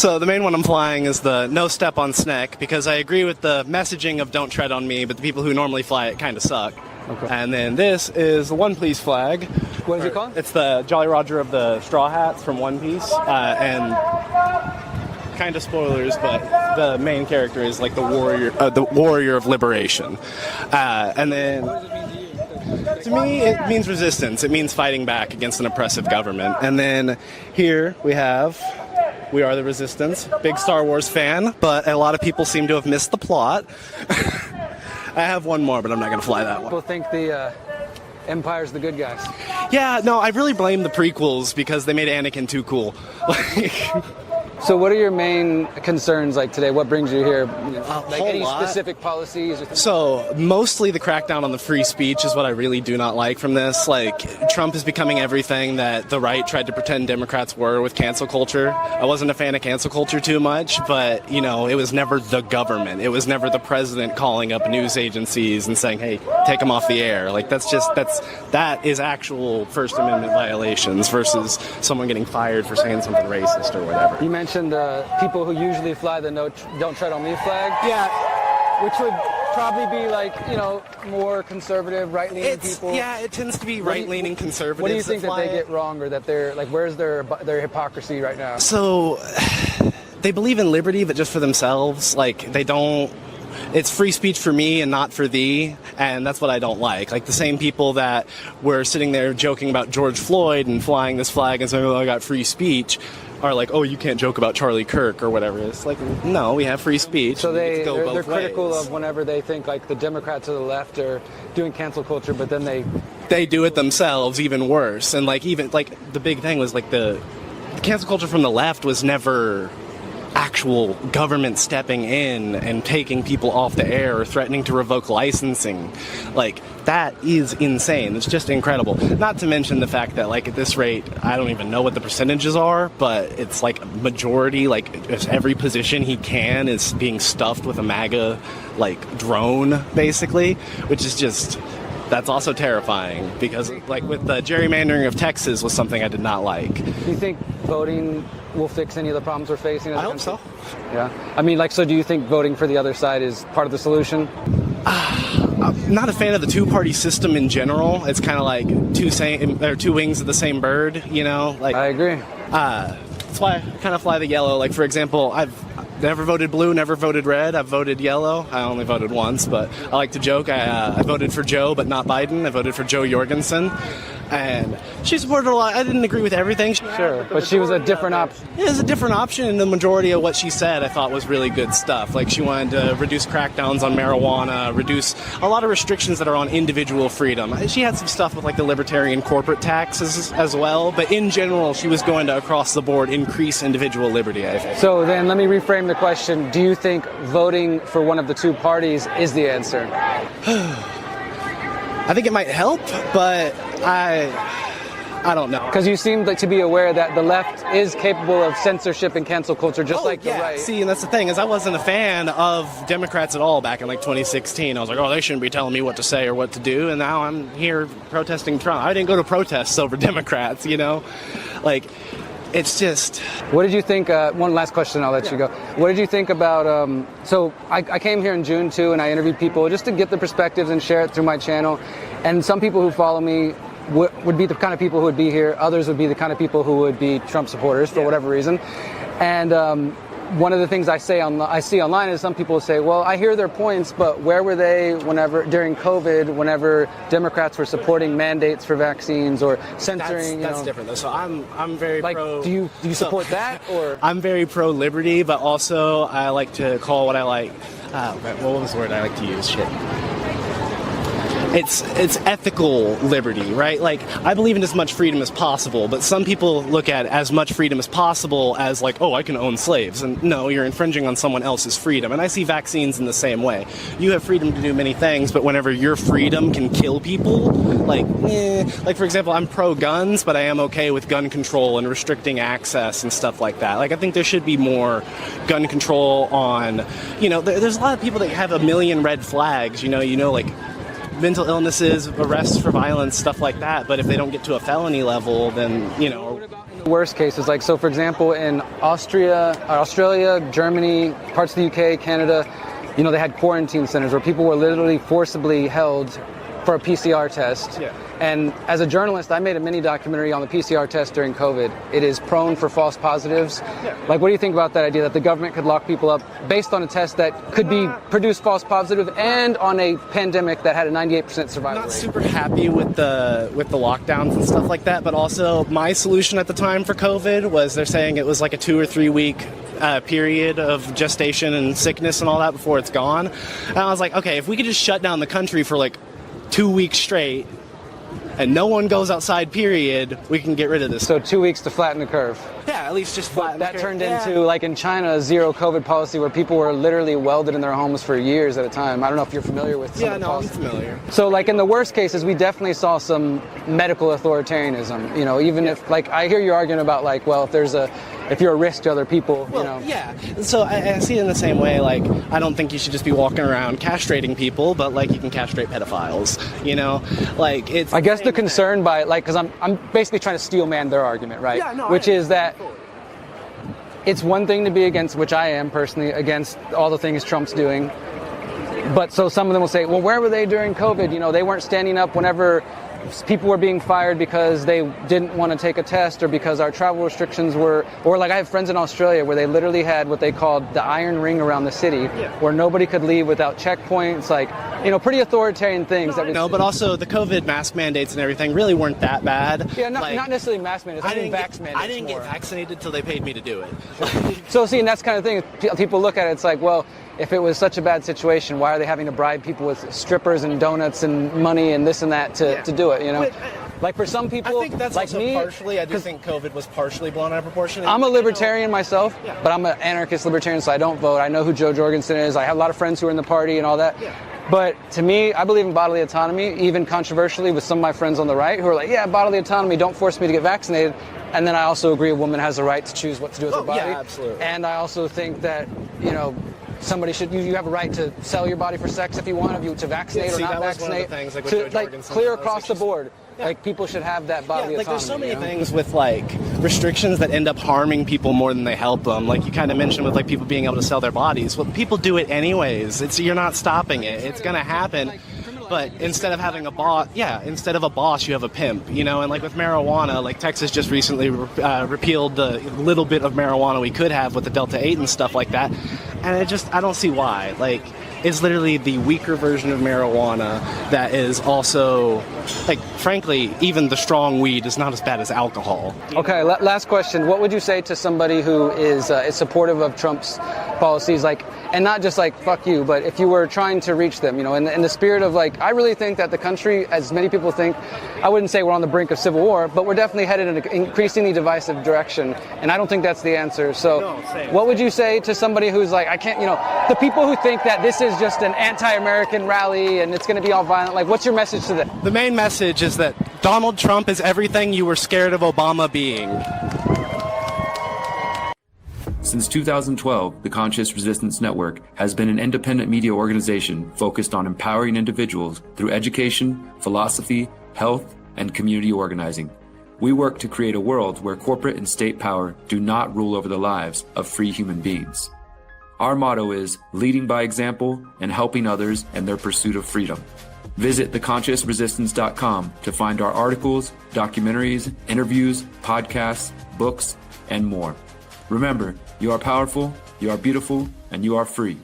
So the main one I'm flying is the no step on Sneck, because I agree with the messaging of don't tread on me, but the people who normally fly it kind of suck. Okay. And then this is the One Piece flag. What is it called? It's the Jolly Roger of the Straw Hats from One Piece. And kind of spoilers, but the main character is like the warrior of liberation. And then What does it mean to you? to me, it means resistance. It means fighting back against an oppressive government. And then here we have We Are the Resistance. Big Star Wars fan, but a lot of people seem to have missed the plot. I have one more, but I'm not going to fly that one. People think the Empire's the good guys. Yeah, no, I really blame the prequels because they made Anakin too cool. So what are your main concerns like today? What brings you here? Like any lot. specific policies? Or So mostly the crackdown on the free speech is what I really do not like from this. Like, Trump is becoming everything that the right tried to pretend Democrats were with cancel culture. I wasn't a fan of cancel culture too much, but, you know, it was never the government. It was never the president calling up news agencies and saying, hey, take them off the air. Like, that is actual First Amendment violations versus someone getting fired for saying something racist or whatever. you mentioned people who usually fly the Don't Tread on Me flag. Yeah. Which would probably be like, you know, more conservative, right-leaning people. Yeah, it tends to be right-leaning conservatives. What do you think that fly they it. get wrong, or that they're like, where's their hypocrisy right now? So they believe in liberty, but just for themselves. Like, they don't. It's free speech for me and not for thee, and that's what I don't like. Like, the same people that were sitting there joking about George Floyd and flying this flag and saying, oh, I got free speech, are like, oh, you can't joke about Charlie Kirk or whatever. It's like, no, we have free speech. So they're they're critical of whenever they think like the Democrats or the left are doing cancel culture, but then they do it themselves even worse. And like, even like the big thing was like the cancel culture from the left was never actual government stepping in and taking people off the air or threatening to revoke licensing. Like, that is insane. It's just incredible. Not to mention the fact that, like, at this rate, I don't even know what the percentages are, but it's like majority, like every position he can is being stuffed with a MAGA, like, drone, basically, which is just, that's also terrifying because, like, with the gerrymandering of Texas was something I did not like. do you think voting will fix any of the problems we're facing as a I hope country? so. Yeah. I mean, like, so do you think voting for the other side is part of the solution? I'm not a fan of the two-party system in general. It's kind of like two wings of the same bird, you know? Like, I agree. that's why I kind of fly the yellow. Like, for example, I've never voted blue, never voted red. I've voted yellow. I only voted once, but I like to joke. I voted for Joe, but not Biden. I voted for Joe Jorgensen. And she supported a lot. I didn't agree with everything. Sure, but she was a different option. It was a different option, and the majority of what she said I thought was really good stuff. Like, she wanted to reduce crackdowns on marijuana, reduce a lot of restrictions that are on individual freedom. She had some stuff with, like, the libertarian corporate taxes as well, but in general, she was going to, across the board, increase individual liberty, I think. So then let me reframe the question. Do you think voting for one of the two parties is the answer? I think it might help, but I don't know. Because you seem like to be aware that the left is capable of censorship and cancel culture just like the right. See, and that's the thing, is I wasn't a fan of Democrats at all back in, like, 2016. I was like, oh, they shouldn't be telling me what to say or what to do, and now I'm here protesting Trump. I didn't go to protests over Democrats, you know? Like, it's just... What did you think, one last question, I'll let you go. What did you think about, so I came here in June too, and I interviewed people just to get the perspectives and share it through my channel. And some people who follow me would be the kind of people who would be here. Others would be the kind of people who would be Trump supporters for whatever reason. And one of the things I see online is some people say, well, I hear their points, but where were they during COVID, whenever Democrats were supporting mandates for vaccines or censoring? That's different though. So I'm very like, pro. do you support that, or? I'm very pro liberty, but also I like to call what I like. What was the word I like to use? Shit. It's ethical liberty, right? Like, I believe in as much freedom as possible, but some people look at as much freedom as possible as like, oh, I can own slaves. And no, you're infringing on someone else's freedom. And I see vaccines in the same way. You have freedom to do many things, but whenever your freedom can kill people, like for example, I'm pro-guns, but I am okay with gun control and restricting access and stuff like that. Like, I think there should be more gun control on, you know, there's a lot of people that have a million red flags, you know, like, mental illnesses, arrests for violence, stuff like that. But if they don't get to a felony level, then, you know. What about in Worst cases, like, so for example, in Australia, Germany, parts of the UK, Canada, they had quarantine centers where people were literally forcibly held for a PCR test. Yeah. And as a journalist, I made a mini documentary on the PCR test during COVID. It is prone for false positives. Yeah. Like, what do you think about that idea that the government could lock people up based on a test that could produce false positive and on a pandemic that had a 98% survival Not rate? super happy with the lockdowns and stuff like that, but also my solution at the time for COVID was they're saying it was like a 2 or 3 week period of gestation and sickness and all that before it's gone. And I was like, okay, if we could just shut down the country for like 2 weeks straight and no one goes outside, period, we can get rid of this. So 2 weeks to flatten the curve. Yeah, at least just flatten That the curve. turned into, like in China, a zero COVID policy where people were literally welded in their homes for years at a time. I don't know if you're familiar with some Yeah, of the no, I'm policies. familiar. So, like, in the worst cases, we definitely saw some medical authoritarianism. Even if, like, I hear you arguing about, like, well, if you're a risk to other people, Well, yeah. So I see it in the same way. Like, I don't think you should just be walking around castrating people, but like you can castrate pedophiles. Like it's. I guess the concern by, like, because I'm basically trying to steel man their argument, right? Yeah, no, Which is that it's one thing to be against, which I am personally, against all the things Trump's doing. But so some of them will say, well, where were they during COVID? They weren't standing up whenever people were being fired because they didn't want to take a test or because our travel restrictions were, or like I have friends in Australia where they literally had what they called the iron ring around the city, where nobody could leave without checkpoints, like, pretty authoritarian things. No, but also the COVID mask mandates and everything really weren't that bad. Yeah, Like, not necessarily mask mandates. I didn't mandates get more. vaccinated till they paid me to do it. So see, and that's kind of thing. People look at it, it's like, well, if it was such a bad situation, why are they having to bribe people with strippers and donuts and money and this and that to do it? But, like for some people, I think that's like also me, partially. I do think COVID was partially blown out of proportion. I'm a libertarian myself, Yeah. but I'm an anarchist libertarian, so I don't vote. I know who Joe Jorgensen is. I have a lot of friends who are in the party and all that. Yeah. But to me, I believe in bodily autonomy, even controversially with some of my friends on the right who are like, yeah, bodily autonomy, don't force me to get vaccinated. And then I also agree a woman has a right to choose what to do with her body. Yeah, absolutely. And I also think that, somebody should, you have a right to sell your body for sex if you want, if you to vaccinate Yeah, see, or not that was one of the vaccinate. things, like, with Joe to, like, Jorgensen, clear I was across like, the just- board. Yeah. Like, people should have that bodily Like there's so autonomy. many things with like restrictions that end up harming people more than they help them. Like you kind of mentioned with like people being able to sell their bodies. Well, people do it anyways. You're not stopping it. It's gonna happen. But instead of having a boss, instead of a boss, you have a pimp. And like with marijuana, like Texas just recently repealed the little bit of marijuana we could have with the Delta 8 and stuff like that. And I don't see why. Like, it's literally the weaker version of marijuana that is also, like, frankly, even the strong weed is not as bad as alcohol. Okay, last question. What would you say to somebody who is supportive of Trump's policies, like, and not just like, fuck you, but if you were trying to reach them, in the spirit of like, I really think that the country, as many people think, I wouldn't say we're on the brink of civil war, but we're definitely headed in an increasingly divisive direction, and I don't think that's the answer. So what would you say to somebody who's like, I can't, the people who think that this is just an anti-American rally and it's going to be all violent, like, what's your message to them? The main message is that Donald Trump is everything you were scared of Obama being. Since 2012, the Conscious Resistance Network has been an independent media organization focused on empowering individuals through education, philosophy, health, and community organizing. We work to create a world where corporate and state power do not rule over the lives of free human beings. Our motto is leading by example and helping others in their pursuit of freedom. Visit theconsciousresistance.com to find our articles, documentaries, interviews, podcasts, books, and more. Remember, you are powerful, you are beautiful, and you are free.